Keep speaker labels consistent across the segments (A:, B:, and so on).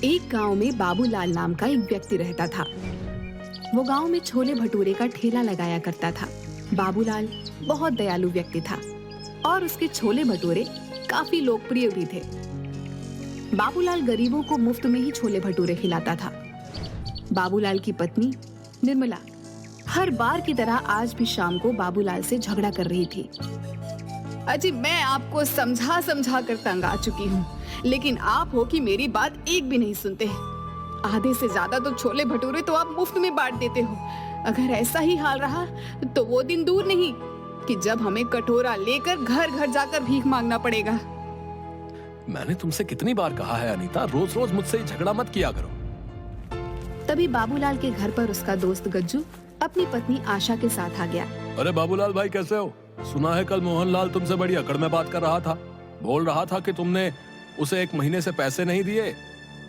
A: एक गांव में बाबूलाल नाम का एक व्यक्ति रहता था। वो गांव में छोले भटूरे का ठेला लगाया करता था। बाबूलाल बहुत दयालु व्यक्ति था और उसके छोले भटूरे काफी लोकप्रिय भी थे। बाबूलाल गरीबों को मुफ्त में ही छोले भटूरे खिलाता था। बाबूलाल की पत्नी निर्मला हर बार की तरह आज भी शाम को बाबूलाल से झगड़ा कर रही थी। अजी, मैं आपको समझा समझा कर तंग आ चुकी हूँ, लेकिन आप हो कि मेरी बात एक भी नहीं सुनते। आधे से ज्यादा तो छोले भटूरे तो आप मुफ्त में बांट देते हो। अगर ऐसा ही हाल रहा तो वो दिन दूर नहीं कि जब हमें कटोरा लेकर घर घर जाकर भीख मांगना पड़ेगा।
B: मैंने तुमसे कितनी बार कहा है अनीता, रोज रोज मुझसे झगड़ा मत किया करो।
A: तभी बाबूलाल के घर पर उसका दोस्त गज्जू अपनी पत्नी आशा के साथ आ गया।
B: अरे बाबूलाल भाई, कैसे हो? सुना है कल मोहनलाल तुमसे बड़ी अकड़ में बात कर रहा था। बोल रहा था कि तुमने उसे 1 महीने से पैसे नहीं दिए।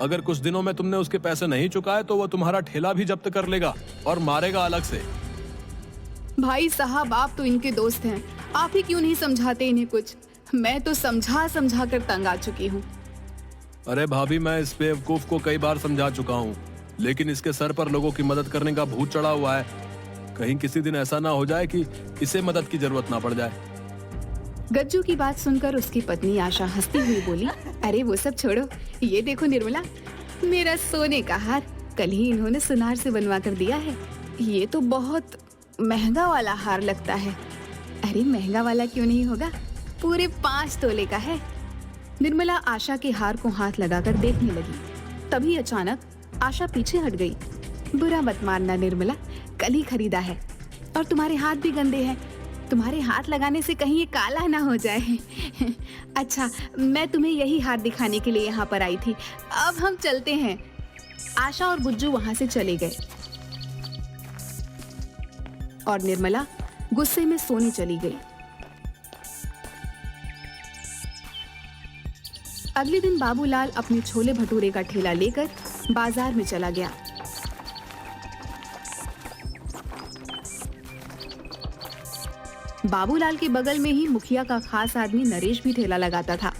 B: अगर कुछ दिनों में तुमने उसके पैसे नहीं चुकाए तो वो तुम्हारा ठेला भी जब्त कर लेगा और मारेगा अलग से।
A: भाई साहब, आप तो इनके दोस्त हैं, आप ही क्यों नहीं समझाते इन्हें कुछ? मैं तो समझा समझा कर तंग आ चुकी हूँ।
B: अरे भाभी, मैं इस बेवकूफ को कई बार समझा चुका हूँ, लेकिन इसके सर पर लोगों की मदद करने का भूत चढ़ा हुआ है। कहीं किसी दिन ऐसा ना हो जाए कि इसे मदद की जरूरत ना पड़ जाए।
A: गज्जू की बात सुनकर उसकी पत्नी आशा हंसती हुई बोली, अरे वो सब छोड़ो, ये देखो निर्मला, मेरा सोने का हार कल ही इन्होंने सुनार से बनवा कर दिया है। ये तो बहुत महंगा वाला हार लगता है। अरे महंगा वाला क्यों नहीं होगा, पूरे 5 तोले का है। निर्मला आशा के हार को हाथ लगाकर देखने लगी। तभी अचानक आशा पीछे हट गई। बुरा मत मानना निर्मला, कल ही खरीदा है और तुम्हारे हाथ भी गंदे हैं। तुम्हारे हाथ लगाने से कहीं ये काला ना हो जाए। अच्छा, मैं तुम्हें यही हार दिखाने के लिए यहाँ पर आई थी। अब हम चलते हैं। आशा और गुज्जू वहाँ से चले गए और निर्मला गुस्से में सोने चली गई। अगले दिन बाबूलाल अपने छोले भटूरे का ठेला लेकर बाजार में चला गया। बाबूलाल के बगल में ही मुखिया का खास आदमी नरेश भी ठेला लगाता था।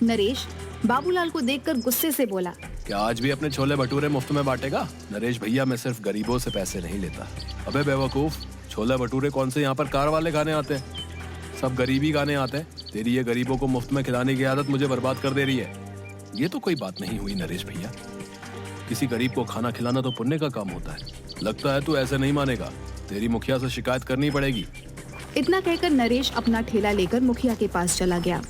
A: नरेश बाबूलाल को देखकर गुस्से से बोला,
B: क्या आज भी अपने छोले भटूरे मुफ्त में बांटेगा? नरेश भैया, मैं सिर्फ गरीबों से पैसे नहीं लेता। अबे बेवकूफ, छोले भटूरे कौन से यहाँ पर कार वाले खाने आते हैं? सब गरीबी खाने आते हैं। तेरी ये गरीबों को मुफ्त में खिलाने की आदत मुझे बर्बाद कर दे रही है। ये तो कोई बात नहीं हुई नरेश भैया। किसी गरीब को खाना खिलाना तो पुण्य का काम होता है। लगता है तू ऐसे नहीं मानेगा। तेरी मुखिया से शिकायत करनी पड़ेगी।
A: इतना कहकर नरेश अपना ठेला लेकर मुखिया के पास चला गया।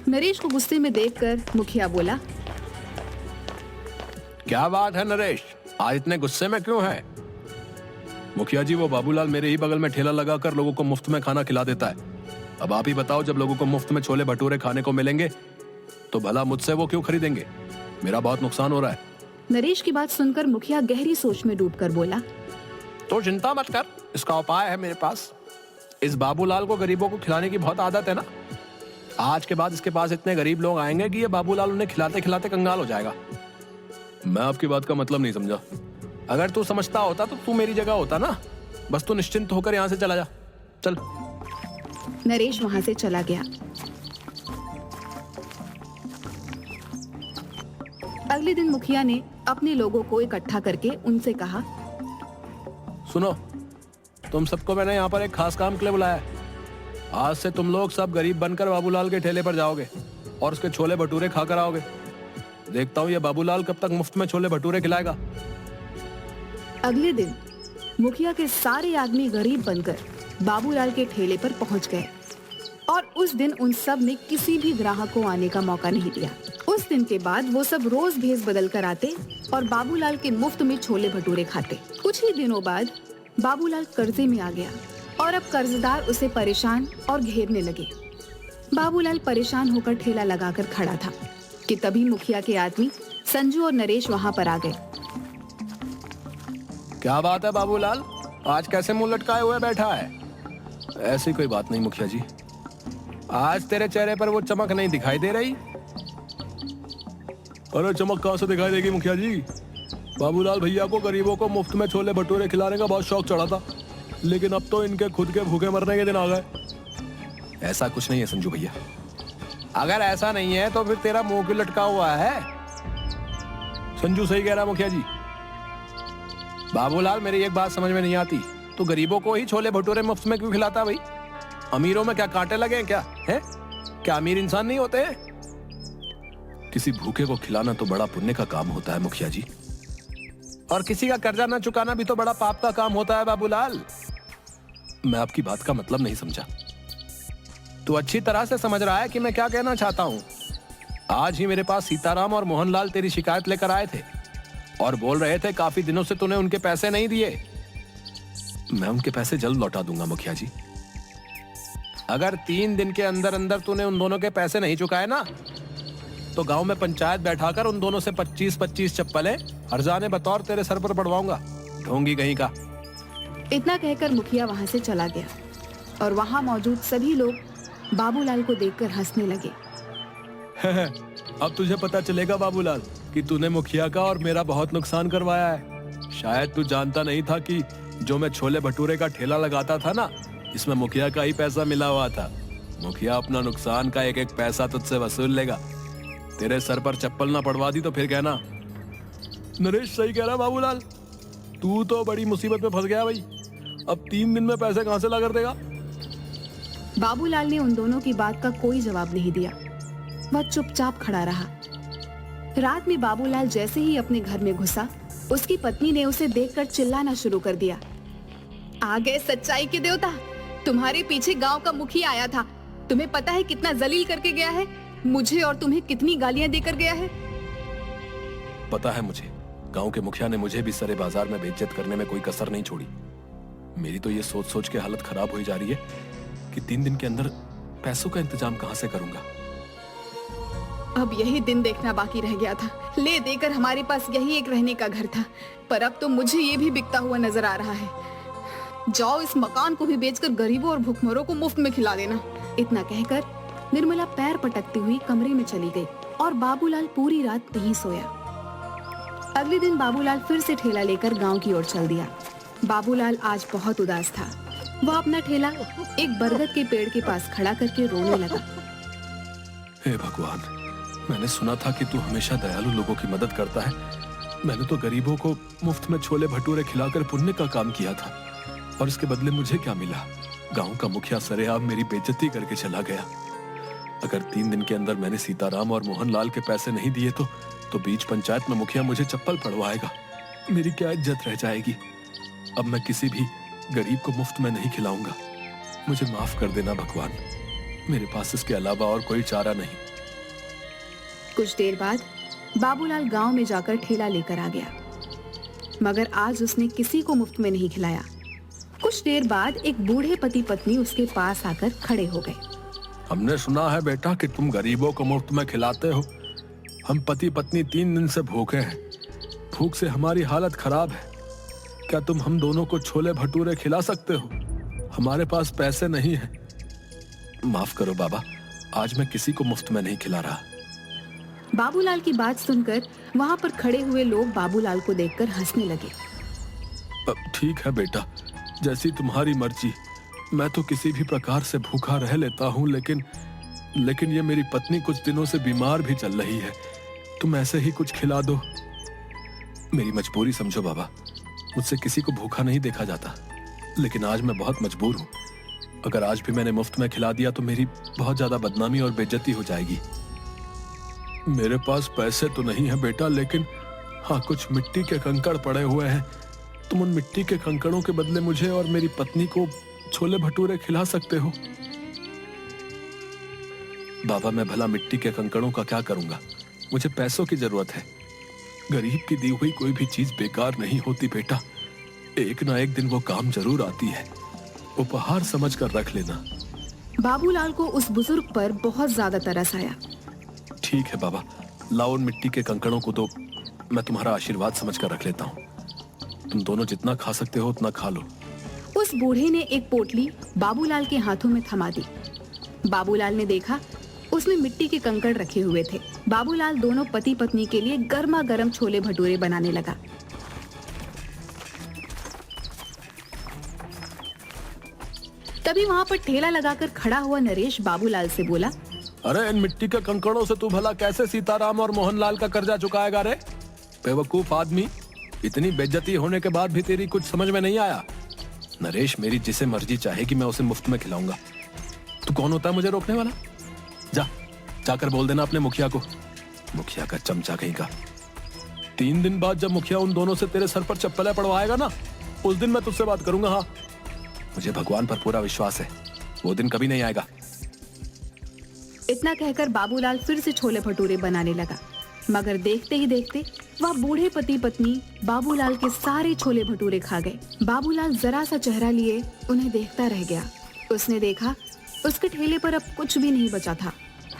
A: नरेश को गुस्से में देखकर मुखिया बोला,
B: क्या बात है नरेश, आज इतने गुस्से में क्यों है? मुखिया जी, वो बाबूलाल मेरे ही बगल में ठेला लगाकर लोगों को मुफ्त में खाना खिला देता है। अब आप ही बताओ, जब लोगों को मुफ्त में छोले भटूरे खाने को मिलेंगे तो भला मुझसे वो क्यों खरीदेंगे? मेरा बहुत नुकसान हो रहा है।
A: नरेश की बात सुनकर मुखिया गहरी सोच में डूबकर बोला,
B: तो चिंता मत कर, इसका उपाय है मेरे पास। इस बाबूलाल को गरीबों को खिलाने की बहुत आदत है ना। आज के बाद इसके पास इतने गरीब लोग आएंगे कि ये बाबूलाल उन्हें खिलाते खिलाते कंगाल हो जाएगा। मैं आपकी बात का मतलब नहीं समझा। अगर तू समझता होता तो तू मेरी जगह होता ना। बस तू निश्चिंत होकर यहाँ से चला जा। चल।
A: नरेश वहां से चला गया। अगले दिन मुखिया ने अपने लोगों को इकट्ठा करके उनसे कहा,
B: सुनो, तुम सबको मैंने यहाँ पर एक खास काम के लिए बुलाया है। आज से तुम लोग सब गरीब बनकर बाबूलाल के ठेले पर जाओगे और उसके छोले भटूरे खाकर आओगे। देखता हूँ ये बाबूलाल कब तक मुफ्त में छोले भटूरे खिलाएगा।
A: अगले दिन मुखिया के सारे आदमी गरीब बनकर बाबूलाल के ठेले पर पहुंच गए और उस दिन उन सब ने किसी भी ग्राहक को आने का मौका नहीं दिया। उस दिन के बाद वो सब रोज भेस बदल कर आते और बाबूलाल के मुफ्त में छोले भटूरे खाते। कुछ ही दिनों बाद बाबूलाल कर्जे में आ गया और अब कर्जदार उसे परेशान और घेरने लगे। बाबूलाल परेशान होकर ठेला लगाकर खड़ा था कि तभी मुखिया के आदमी संजू और नरेश वहां पर आ गए।
B: क्या बात है बाबूलाल, आज कैसे मुंह लटकाए हुए बैठा है? ऐसी कोई बात नहीं मुखिया जी, आज तेरे चेहरे पर वो चमक नहीं दिखाई दे रही। अरे चमक कहाँ से दिखाई देगी मुखिया जी? बाबूलाल भैया को गरीबों को मुफ्त में छोले भटूरे खिलाने का बहुत शौक चढ़ा था, लेकिन अब तो इनके खुद के भूखे मरने के दिन आ गए। ऐसा कुछ नहीं है संजू भैया। अगर ऐसा नहीं है तो फिर तेरा मुंह क्यों लटका हुआ है? संजू सही कह रहा मुखिया जी। बाबूलाल, मेरी एक बात समझ में नहीं आती, तो गरीबों को ही छोले भटूरे मुफ्त में क्यों खिलाता भाई? अमीरों में क्या कांटे लगे हैं क्या? है क्या अमीर इंसान नहीं होते हैं? किसी भूखे को खिलाना तो बड़ा पुण्य का काम होता है मुखिया जी, और किसी का कर्जा न चुकाना भी तो बड़ा पाप का काम होता है बाबूलाल। मैं आपकी बात का मतलब नहीं समझा। तू अच्छी तरह से समझ रहा है कि मैं क्या कहना चाहता हूं। आज ही मेरे पास सीताराम और मोहनलाल तेरी शिकायत लेकर आए थे और बोल रहे थे काफी दिनों से तूने उनके पैसे नहीं दिए। मैं उनके पैसे जल्द लौटा दूंगा मुखिया जी। अगर 3 दिन के अंदर अंदर तूने उन दोनों के पैसे नहीं चुकाए ना, तो गांव में पंचायत बैठाकर उन दोनों से 25-25 चप्पलें हर्जाने बतौर तेरे सर पर पड़वाऊंगा, ढोंगी कहीं का।
A: इतना कहकर मुखिया वहां से चला गया और वहां मौजूद सभी लोग बाबूलाल को देखकर हंसने लगे।
B: अब तुझे पता चलेगा बाबूलाल कि तूने मुखिया का और मेरा बहुत नुकसान करवाया है। शायद तू जानता नहीं था कि जो मैं छोले भटूरे का ठेला लगाता था ना, इसमें मुखिया का ही पैसा मिला हुआ था। मुखिया अपना नुकसान का एक एक पैसा तुझसे वसूल लेगा। तेरे सर पर चप्पल ना पड़वा दी तो फिर कहना। नरेश सही कह रहा बाबूलाल, तू तो बड़ी मुसीबत में फंस गया भाई। अब 3 दिन में पैसे कहां से ला कर देगा?
A: बाबूलाल ने उन दोनों की बात का कोई जवाब नहीं दिया। वह चुपचाप खड़ा रहा। रात में बाबूलाल जैसे ही अपने घर में घुसा, उसकी पत्नी ने उसे देखकर चिल्लाना शुरू कर दिया। आ गए सच्चाई के देवता, तुम्हारे पीछे गांव का मुखिया आया था। तुम्हें पता है कितना जलील करके गया है, मुझे और तुम्हें कितनी गालियां देकर गया है।
B: पता है मुझे, गांव के मुखिया ने मुझे भी सरे बाजार में बेइज्जत करने में कोई कसर नहीं छोड़ी। मेरी तो ये सोच सोच के हालत खराब हुई जा रही है कि 3 दिन के अंदर पैसों का इंतजाम कहां से करूंगा।
A: अब यही दिन देखना बाकी रह गया था। ले देकर हमारे पास यही एक रहने का घर था, पर अब तो मुझे ये भी बिकता हुआ नजर आ रहा है। जाओ इस मकान को भी बेचकर गरीबों और भूखमरों को मुफ्त में खिला देना। इतना कहकर निर्मला पैर पटकती हुई कमरे में चली गई और बाबूलाल पूरी रात नहीं सोया। अगले दिन बाबूलाल फिर से ठेला लेकर गांव की ओर चल दिया। बाबूलाल आज बहुत उदास था। वह अपना ठेला एक बरगद के पेड़ के पास खड़ा करके रोने लगा।
B: हे भगवान, मैंने सुना था कि तू हमेशा दयालु लोगों की मदद करता है। मैंने तो गरीबों को मुफ्त में छोले भटूरे खिलाकर पुण्य का काम किया था, और इसके बदले मुझे क्या मिला? गांव का मुखिया सरेआम मेरी बेइज्जती करके चला गया। अगर 3 दिन के अंदर मैंने सीताराम और मोहनलाल के पैसे नहीं दिए तो बीच पंचायत में मुखिया मुझे चप्पल पड़वाएगा। मेरी क्या इज्जत रह जाएगी। अब मैं किसी भी गरीब को मुफ्त में नहीं खिलाऊंगा। मुझे माफ कर देना भगवान, मेरे पास इसके अलावा और कोई चारा नहीं।
A: कुछ देर बाद बाबूलाल गांव में जाकर ठेला लेकर आ गया, मगर आज उसने किसी को मुफ्त में नहीं खिलाया। कुछ देर बाद एक बूढ़े पति पत्नी उसके पास आकर खड़े हो गए।
B: हमने सुना है बेटा कि तुम गरीबों को मुफ्त में खिलाते हो। हम पति पत्नी 3 दिन से भूखे हैं। भूख से हमारी हालत खराब है। क्या तुम हम दोनों को छोले भटूरे खिला सकते हो? हमारे पास पैसे नहीं हैं। माफ करो बाबा, आज मैं किसी को मुफ्त में नहीं खिला रहा।
A: बाबूलाल की बात सुनकर वहां पर खड़े हुए लोग बाबूलाल को देखकर हंसने लगे।
B: ठीक है बेटा, जैसी तुम्हारी मर्जी। मैं तो किसी भी प्रकार से भूखा रह लेता हूँ, लेकिन ये मेरी पत्नी कुछ दिनों से बीमार भी चल रही है। तुम ऐसे ही कुछ खिला दो। मेरी मजबूरी समझो बाबा, मुझसे किसी को भूखा नहीं देखा जाता, लेकिन आज मैं बहुत मजबूर हूँ। अगर आज भी मैंने मुफ्त में खिला दिया तो मेरी बहुत ज्यादा बदनामी और बेइज्जती हो जाएगी। मेरे पास पैसे तो नहीं है बेटा, लेकिन हाँ, कुछ मिट्टी के कंकड़ पड़े हुए हैं। तुम उन मिट्टी के कंकड़ों के बदले मुझे और मेरी पत्नी को छोले भटूरे खिला सकते हो। बाबा, मैं भला मिट्टी के कंकड़ों का क्या करूंगा? मुझे पैसों की जरूरत है। गरीब की दी हुई कोई भी चीज बेकार नहीं होती बेटा। एक ना एक दिन वो काम जरूर आती है। उपहार समझ कर रख लेना।
A: बाबूलाल को उस बुजुर्ग पर बहुत ज्यादा तरस आया।
B: ठीक है बाबा, लाओ उन मिट्टी के कंकड़ों को, तो मैं तुम्हारा आशीर्वाद समझ कर रख लेता हूँ। तुम दोनों जितना खा सकते हो उतना खा लो।
A: उस बूढ़े ने एक पोटली बाबूलाल के हाथों में थमा दी। बाबूलाल ने देखा उसमें मिट्टी के कंकड़ रखे हुए थे। बाबूलाल दोनों पति पत्नी के लिए गर्मा गर्म छोले भटूरे बनाने लगा। तभी वहाँ पर ठेला लगाकर खड़ा हुआ नरेश बाबूलाल से बोला,
B: अरे इन मिट्टी के कंकड़ों से तू भला कैसे सीताराम और मोहनलाल का कर्जा चुकाएगा रे? बेवकूफ आदमी, इतनी बेइज्जती होने के बाद भी तेरी कुछ समझ में नहीं आया? नरेश, मेरी जिसे मर्जी चाहेगी मैं उसे मुफ्त में खिलाऊंगा। तू कौन होता है मुझे रोकने वाला? जाकर बोल देना अपने मुखिया को। मुखिया का चमचा कहीं का। 3 दिन बाद जब मुखिया उन दोनों से तेरे सर पर चप्पलें पड़वाएगा ना, उस दिन मैं तुझसे बात करूंगा। हाँ, मुझे भगवान पर पूरा विश्वास है, वो दिन कभी नहीं आएगा।
A: इतना कहकर बाबूलाल फिर से छोले भटूरे बनाने लगा, मगर देखते ही देखते वह बूढ़े पति पत्नी बाबूलाल के सारे छोले भटूरे खा गए। बाबूलाल जरा सा चेहरा लिए उन्हें देखता रह गया। उसने देखा उसके ठेले पर अब कुछ भी नहीं बचा था।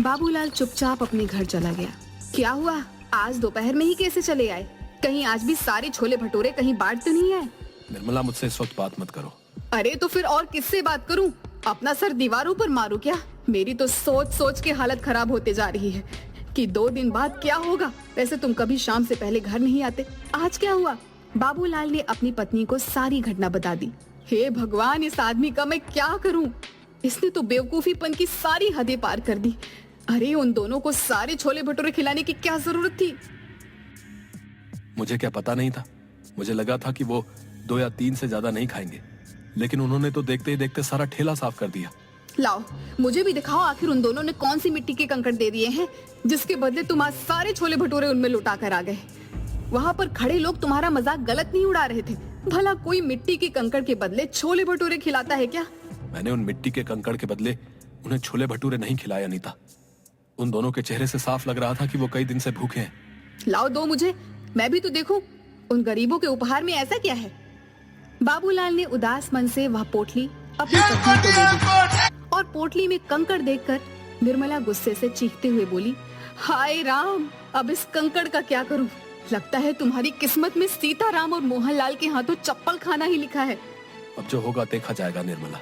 A: बाबूलाल चुपचाप अपने घर चला गया। क्या हुआ, आज दोपहर में ही कैसे चले आए? कहीं आज भी सारे छोले भटूरे कहीं बांट तो नहीं आए?
B: निर्मला, मुझसे इस वक्त बात मत करो।
A: अरे तो फिर और किससे बात करूं? अपना सर दीवारों पर मारूं क्या? मेरी तो सोच सोच के हालत खराब होते जा रही है कि 2 दिन बाद क्या होगा। वैसे तुम कभी शाम से पहले घर नहीं आते, आज क्या हुआ? बाबूलाल ने अपनी पत्नी को सारी घटना बता दी। हे भगवान, इस आदमी का मैं क्या करूं? इसने तो बेवकूफीपन की सारी हदें पार कर दी। अरे उन दोनों को सारे छोले भटूरे खिलाने की क्या जरूरत थी?
B: मुझे क्या पता नहीं था। मुझे लगा था कि वो 2 या 3 से ज्यादा नहीं खाएंगे, लेकिन उन्होंने तो देखते ही देखते सारा ठेला साफ कर दिया।
A: लाओ, मुझे भी दिखाओ आखिर उन दोनों ने कौन सी मिट्टी के कंकड़ दे दिए हैं जिसके बदले तुम आज सारे छोले भटूरे उनमें लुटा कर आ गए। वहाँ पर खड़े लोग तुम्हारा मजाक गलत नहीं उड़ा रहे थे। भला कोई मिट्टी के कंकड़ के बदले छोले भटूरे खिलाता है क्या?
B: मैंने उन मिट्टी के कंकड़ के बदले उन्हें छोले भटूरे नहीं खिलाया अनीता। उन दोनों के चेहरे से साफ लग रहा था कि वो कई दिन से भूखे हैं।
A: लाओ दो मुझे, मैं भी तो देखूं उन गरीबों के उपहार में ऐसा क्या है। बाबूलाल ने उदास मन से वह पोटली अपनी पत्नी को दे दी और पोटली में कंकड़ देखकर निर्मला गुस्से से चीखते हुए बोली, हाय राम, अब इस कंकड़ का क्या करूं? लगता है तुम्हारी किस्मत में सीताराम और मोहनलाल के हाथों चप्पल खाना ही लिखा है।
B: अब जो होगा देखा जाएगा निर्मला।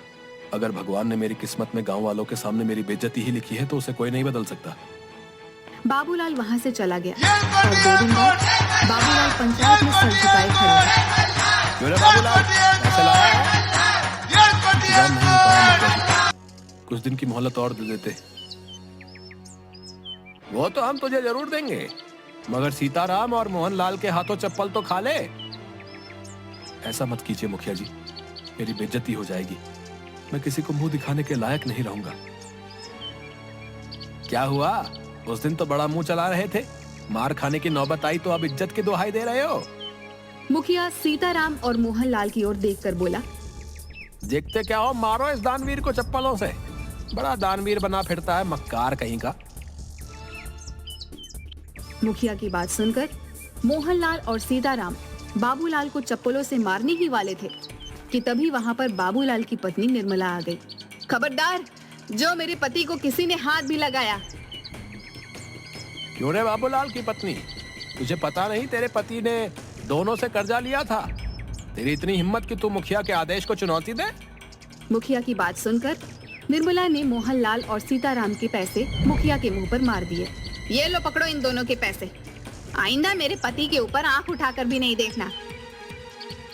B: अगर भगवान ने मेरी किस्मत में गांव वालों के सामने मेरी बेइज्जती ही लिखी है तो उसे कोई नहीं बदल सकता।
A: बाबूलाल वहाँ से चला गया और 2 दिन बाद बाबूलाल पंचायत में सर झुकाए खड़ा था।
B: बाबूलाल, ऐसे लाया है? इंतजाम नहीं हो पाया मुखिया जी। कुछ दिन की मोहलत और दे देते। वो तो हम तुझे जरूर देंगे, मगर सीताराम और मोहनलाल के हाथों चप्पल तो खा ले। ऐसा मत कीजिए मुखिया जी, मेरी बेइज्जती हो जाएगी। मैं किसी को मुंह दिखाने के लायक नहीं रहूंगा। क्या हुआ? उस दिन तो बड़ा मुंह चला रहे थे, मार खाने की नौबत आई तो अब इज्जत की दुहाई दे रहे हो।
A: मुखिया सीताराम और मोहनलाल की ओर देखकर बोला,
B: देखते क्या हो, मारो इस दानवीर को चप्पलों से। बड़ा दानवीर बना फिरता है, मक्कार कहीं का।
A: मुखिया की बात सुनकर मोहनलाल और सीताराम बाबूलाल को चप्पलों से मारने ही वाले थे कि तभी वहाँ पर बाबूलाल की पत्नी निर्मला आ गई। खबरदार, जो मेरे पति को किसी ने हाथ भी लगाया।
B: क्यों रे बाबूलाल की पत्नी, तुझे पता नहीं तेरे पति ने दोनों से कर्जा लिया था? तेरी इतनी हिम्मत कि तू मुखिया के आदेश को चुनौती दे?
A: मुखिया की बात सुनकर निर्मला ने मोहनलाल और सीताराम के पैसे मुखिया के मुंह पर मार दिए। ये लो, पकड़ो इन दोनों के पैसे। आइंदा मेरे पति के ऊपर आंख उठाकर भी नहीं देखना।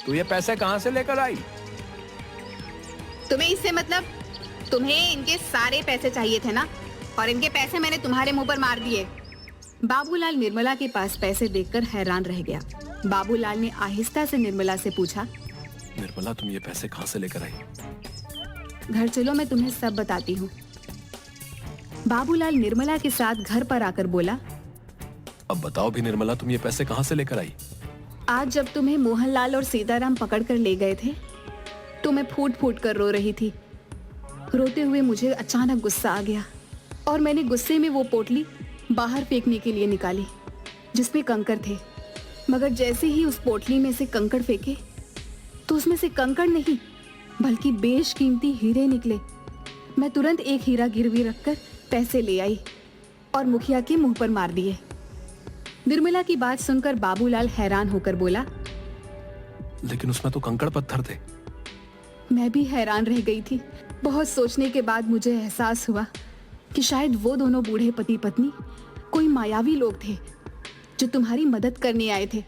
B: तू ये पैसे कहाँ से लेकर आई?
A: तुम्हें इससे मतलब? तुम्हें इनके सारे पैसे चाहिए थे ना, और इनके पैसे मैंने तुम्हारे मुंह पर मार दिए। बाबूलाल निर्मला के पास पैसे देखकर हैरान रह गया। बाबूलाल ने आहिस्ता से निर्मला से पूछा,
B: निर्मला, तुम ये पैसे कहाँ से लेकर आई?
A: घर चलो, मैं तुम्हें सब बताती हूँ। बाबूलाल निर्मला के साथ घर पर आकर बोला,
B: अब बताओ भी निर्मला, तुम ये पैसे कहाँ से लेकर आई?
A: आज जब तुम्हें मोहनलाल और सीताराम पकड़कर ले गए थे तो मैं फूट फूट कर रो रही थी। रोते हुए मुझे अचानक गुस्सा आ गया और मैंने गुस्से में वो पोटली बाहर फेंकने के लिए निकाली जिसमें कंकड़ थे। मगर जैसे ही उस पोटली में से कंकड़ फेंके तो उसमें से कंकड़ नहीं बल्कि बेशकीमती हीरे निकले। मैं तुरंत एक हीरा गिरवी रखकर पैसे ले आई और मुखिया के मुंह पर मार दिए। निर्मला की बात सुनकर बाबूलाल हैरान होकर बोला,
B: लेकिन उसमें तो कंकड़ पत्थर थे।
A: मैं भी हैरान रह गई थी। बहुत सोचने के बाद मुझे एहसास हुआ कि शायद वो दोनों बूढ़े पति पत्नी कोई मायावी लोग थे जो तुम्हारी मदद करने आए थे।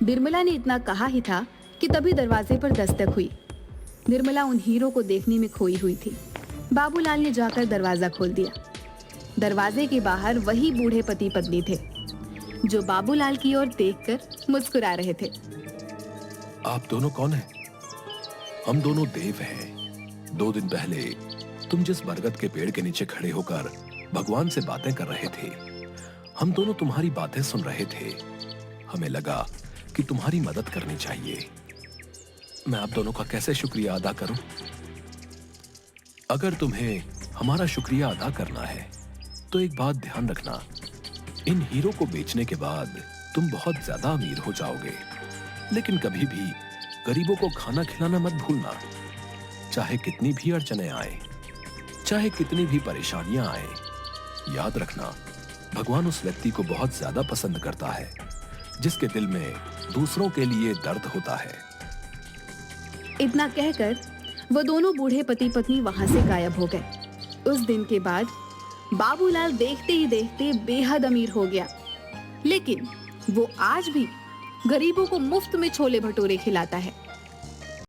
A: निर्मला ने इतना कहा ही था कि तभी दरवाजे पर दस्तक हुई। निर्मला उन हीरो को देखने में खोई हुई थी। बाबूलाल ने जाकर दरवाजा खोल दिया। दरवाजे के बाहर वही बूढ़े पति पत्नी थे जो बाबूलाल की ओर देखकर मुस्कुरा रहे थे।
B: आप दोनों कौन हैं? हम दोनों देव हैं। 2 दिन पहले तुम जिस बरगद के पेड़ के नीचे खड़े होकर भगवान से बातें कर रहे थे, हम दोनों तुम्हारी बातें सुन रहे थे। हमें लगा कि तुम्हारी मदद करनी चाहिए। मैं आप दोनों का कैसे शुक्रिया अदा करूं? अगर तुम्हें हमारा शुक्रिया अदा करना है तो एक बात ध्यान रखना, इन हीरो को बेचने के बाद तुम बहुत ज्यादा अमीर हो जाओगे, लेकिन कभी भी गरीबों को खाना खिलाना मत भूलना। चाहे कितनी भी अड़चने आए, चाहे कितनी भी परेशानियां आए, याद रखना भगवान उस व्यक्ति को बहुत ज्यादा पसंद करता है जिसके दिल में दूसरों के लिए दर्द होता है।
A: इतना कहकर वो दोनों बूढ़े पति पत्नी वहां से गायब हो गए। उस दिन के बाद बाबूलाल देखते ही देखते बेहद अमीर हो गया, लेकिन वो आज भी गरीबों को मुफ्त में छोले भटूरे खिलाता है।